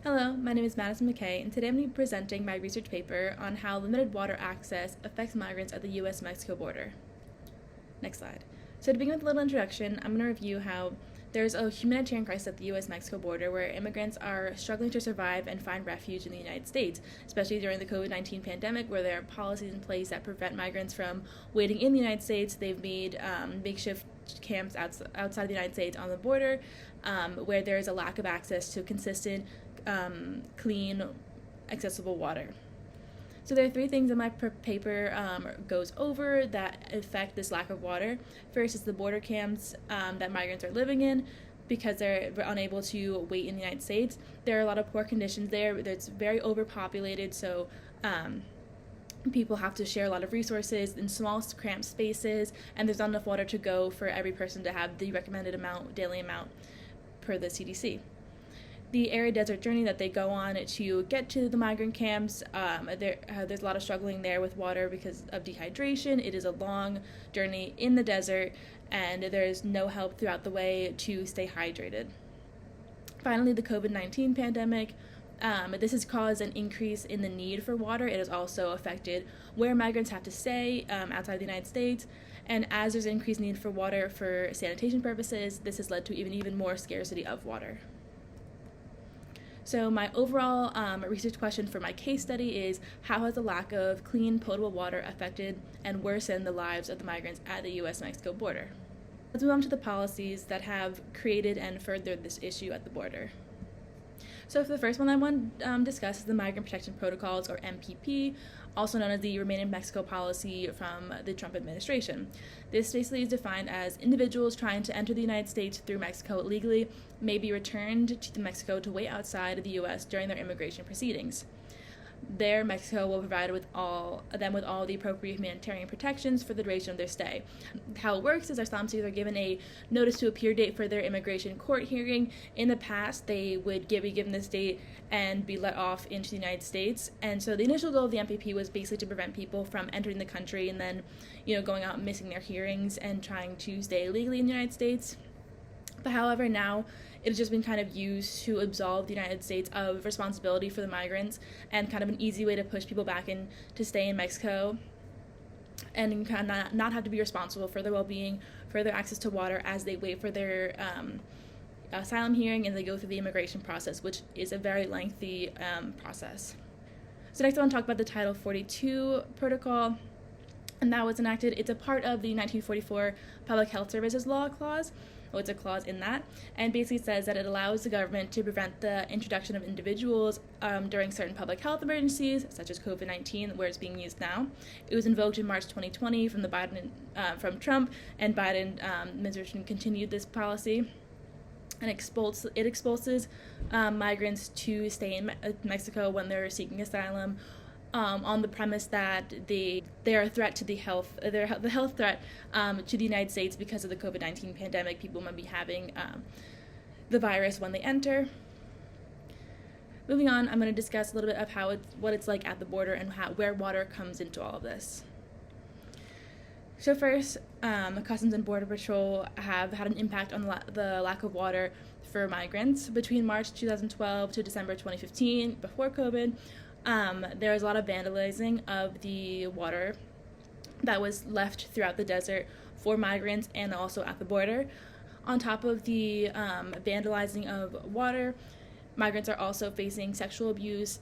Hello, my name is Madison McKay, and today I'm going to be presenting my research paper on how limited water access affects migrants at the US-Mexico border. Next slide. So to begin with a little introduction, I'm going to review how there's a humanitarian crisis at the US-Mexico border where immigrants are struggling to survive and find refuge in the United States, especially during the COVID-19 pandemic where there are policies in place that prevent migrants from waiting in the United States. They've made makeshift camps outside the United States on the border where there is a lack of access to consistent, clean, accessible water. So there are three things that my paper goes over that affect this lack of water. First is the border camps that migrants are living in because they're unable to wait in the United States. There are a lot of poor conditions there. It's very overpopulated, so people have to share a lot of resources in small, cramped spaces, and there's not enough water to go for every person to have the recommended daily amount per the CDC. The arid desert journey that they go on to get to the migrant camps, there's a lot of struggling there with water because of dehydration. It is a long journey in the desert, and there's no help throughout the way to stay hydrated. Finally, the COVID-19 pandemic. This has caused an increase in the need for water. It has also affected where migrants have to stay outside the United States. And as there's increased need for water for sanitation purposes, this has led to even more scarcity of water. So my overall research question for my case study is, how has the lack of clean, potable water affected and worsened the lives of the migrants at the US-Mexico border? Let's move on to the policies that have created and furthered this issue at the border. So for the first one I want to discuss is the Migrant Protection Protocols, or MPP, also known as the Remain in Mexico policy from the Trump administration. This basically is defined as individuals trying to enter the United States through Mexico illegally may be returned to Mexico to wait outside of the U.S. during their immigration proceedings. There, Mexico will provide with all the appropriate humanitarian protections for the duration of their stay. How it works is asylum seekers are given a notice to appear date for their immigration court hearing. In the past, they would be given this date and be let off into the United States. And so the initial goal of the MPP was basically to prevent people from entering the country and then, going out and missing their hearings and trying to stay illegally in the United States. But however, now it has just been kind of used to absolve the United States of responsibility for the migrants and kind of an easy way to push people back in to stay in Mexico and kind of not have to be responsible for their well-being, for their access to water as they wait for their asylum hearing and they go through the immigration process, which is a very lengthy process. So next I want to talk about the Title 42 protocol, and that was enacted. It's a part of the 1944 Public Health Services Law clause. It's a clause in that, and basically says that it allows the government to prevent the introduction of individuals during certain public health emergencies, such as COVID-19, where it's being used now. It was invoked in March 2020 from Trump, and Biden administration continued this policy. And it expulses migrants to stay in Mexico when they're seeking asylum, on the premise that they are a threat to the health threat to the United States because of the COVID-19 pandemic. People might be having the virus when they enter. Moving on, I'm going to discuss a little bit of what it's like at the border and where water comes into all of this. So first, Customs and Border Patrol have had an impact on the lack of water for migrants. Between March 2012 to December 2015, before COVID, there was a lot of vandalizing of the water that was left throughout the desert for migrants and also at the border. On top of the vandalizing of water, migrants are also facing sexual abuse,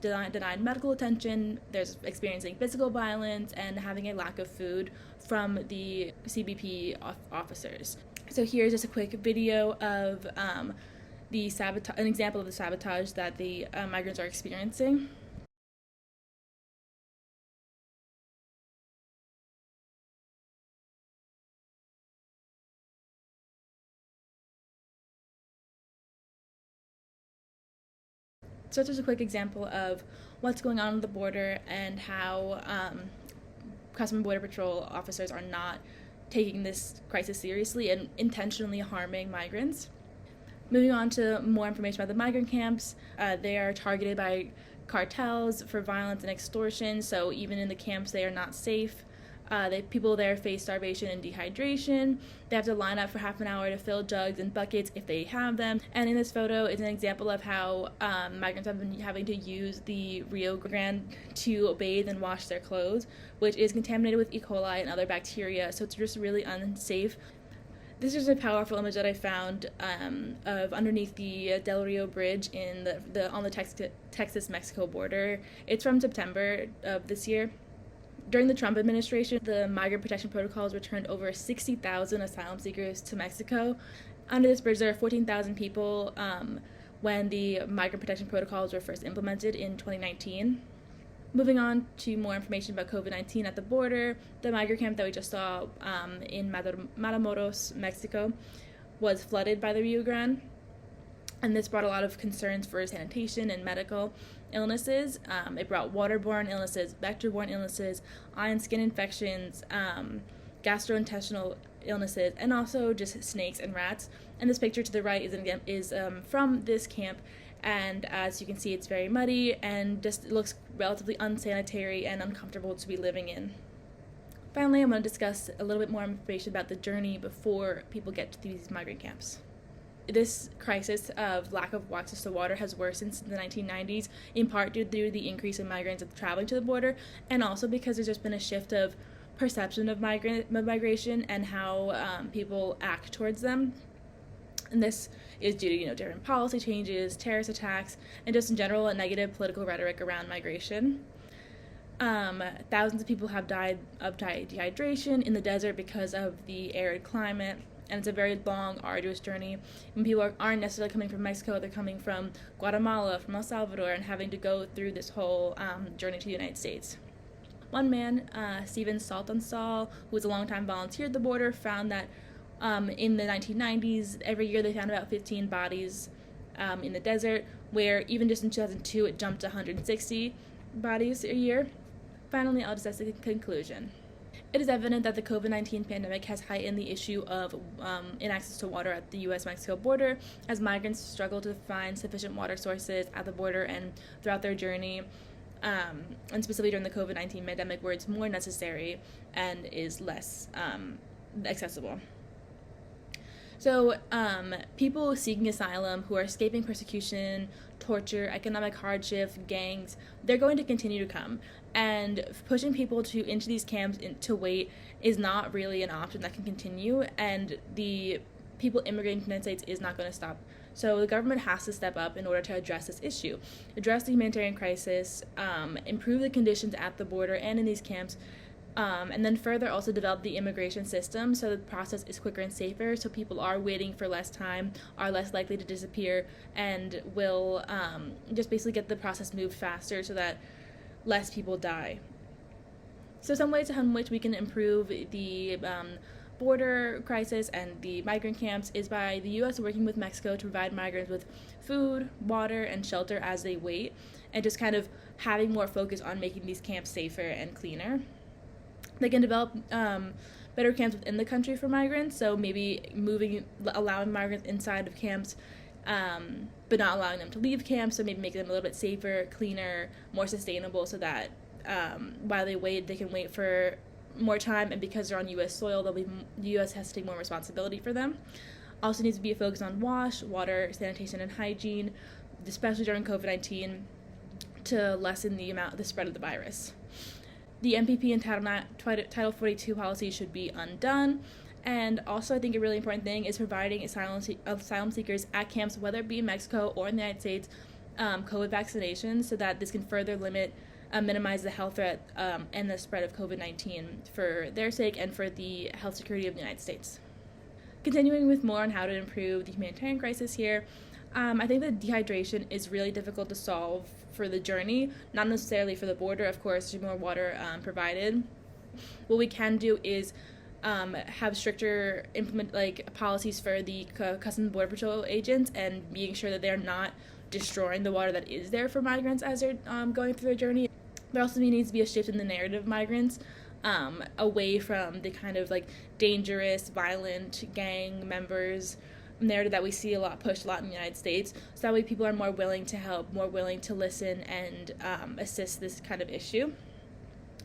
denied medical attention, there's experiencing physical violence, and having a lack of food from the CBP officers. So here's just a quick video of an example of the sabotage that the migrants are experiencing. So it's just a quick example of what's going on the border and how Customs and Border Patrol officers are not taking this crisis seriously and intentionally harming migrants. Moving on to more information about the migrant camps, they are targeted by cartels for violence and extortion, so even in the camps they are not safe. People there face starvation and dehydration. They have to line up for half an hour to fill jugs and buckets if they have them. And in this photo is an example of how migrants have been having to use the Rio Grande to bathe and wash their clothes, which is contaminated with E. coli and other bacteria, so it's just really unsafe. This is a powerful image that I found of underneath the Del Rio Bridge in on the Texas-Mexico border. It's from September of this year. During the Trump administration, the migrant protection protocols returned over 60,000 asylum seekers to Mexico. Under this bridge, there are 14,000 people when the migrant protection protocols were first implemented in 2019. Moving on to more information about COVID-19 at the border, the migrant camp that we just saw in Matamoros, Mexico, was flooded by the Rio Grande, and this brought a lot of concerns for sanitation and medical illnesses. It brought waterborne illnesses, vector-borne illnesses, eye and skin infections, gastrointestinal illnesses, and also just snakes and rats. And this picture to the right is from this camp. And as you can see, it's very muddy and just looks relatively unsanitary and uncomfortable to be living in. Finally, I'm going to discuss a little bit more information about the journey before people get to these migrant camps. This crisis of lack of access to water has worsened since the 1990s, in part due to the increase in migrants traveling to the border, and also because there's just been a shift of perception of migration and how people act towards them. And this is due to different policy changes, terrorist attacks, and just in general a negative political rhetoric around migration. Thousands of people have died of dehydration in the desert because of the arid climate, and it's a very long, arduous journey. When people aren't necessarily coming from Mexico, they're coming from Guatemala, from El Salvador, and having to go through this whole journey to the United States. One man, Steven Saltonstall, who was a longtime volunteer at the border, found that in the 1990s, every year they found about 15 bodies in the desert, where even just in 2002 it jumped to 160 bodies a year. Finally, I'll discuss the conclusion. It is evident that the COVID-19 pandemic has heightened the issue of inaccess to water at the U.S.-Mexico border, as migrants struggle to find sufficient water sources at the border and throughout their journey, and specifically during the COVID-19 pandemic, where it's more necessary and is less accessible. So people seeking asylum who are escaping persecution, torture, economic hardship, gangs, they're going to continue to come. And pushing people into these camps to wait is not really an option that can continue, and the people immigrating to the United States is not going to stop. So the government has to step up in order to address this issue, address the humanitarian crisis, improve the conditions at the border and in these camps, and then further also develop the immigration system so the process is quicker and safer, so people are waiting for less time, are less likely to disappear, and will just basically get the process moved faster so that less people die. So some ways in which we can improve the border crisis and the migrant camps is by the U.S. working with Mexico to provide migrants with food, water, and shelter as they wait, and just kind of having more focus on making these camps safer and cleaner. They can develop better camps within the country for migrants, so maybe allowing migrants inside of camps, but not allowing them to leave camps, so maybe making them a little bit safer, cleaner, more sustainable, so that while they wait, they can wait for more time, and because they're on U.S. soil, the U.S. has to take more responsibility for them. Also needs to be a focus on water, sanitation, and hygiene, especially during COVID-19, to lessen the spread of the virus. The MPP and Title 42 policy should be undone. And also, I think a really important thing is providing asylum seekers at camps, whether it be in Mexico or in the United States, COVID vaccinations, so that this can further minimize the health threat and the spread of COVID-19 for their sake and for the health security of the United States. Continuing with more on how to improve the humanitarian crisis here, I think that dehydration is really difficult to solve for the journey, not necessarily for the border. Of course, there's more water provided. What we can do is have stricter policies for the Customs and Border Patrol agents, and making sure that they're not destroying the water that is there for migrants as they're going through their journey. There also needs to be a shift in the narrative of migrants, away from the kind of dangerous, violent gang members narrative that we see pushed a lot in the United States, so that way people are more willing to help, more willing to listen and assist this kind of issue.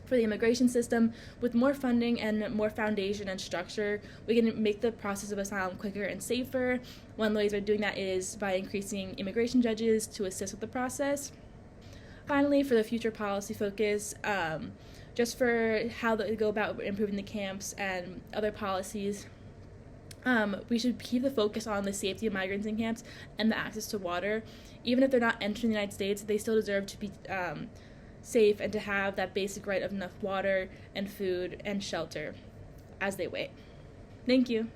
for the immigration system. With more funding and more foundation and structure, we can make the process of asylum quicker and safer. One of the ways we're doing that is by increasing immigration judges to assist with the process. Finally, for the future policy focus, just for how they go about improving the camps and other policies, we should keep the focus on the safety of migrants in camps and the access to water. Even if they're not entering the United States, they still deserve to be safe and to have that basic right of enough water and food and shelter as they wait. Thank you.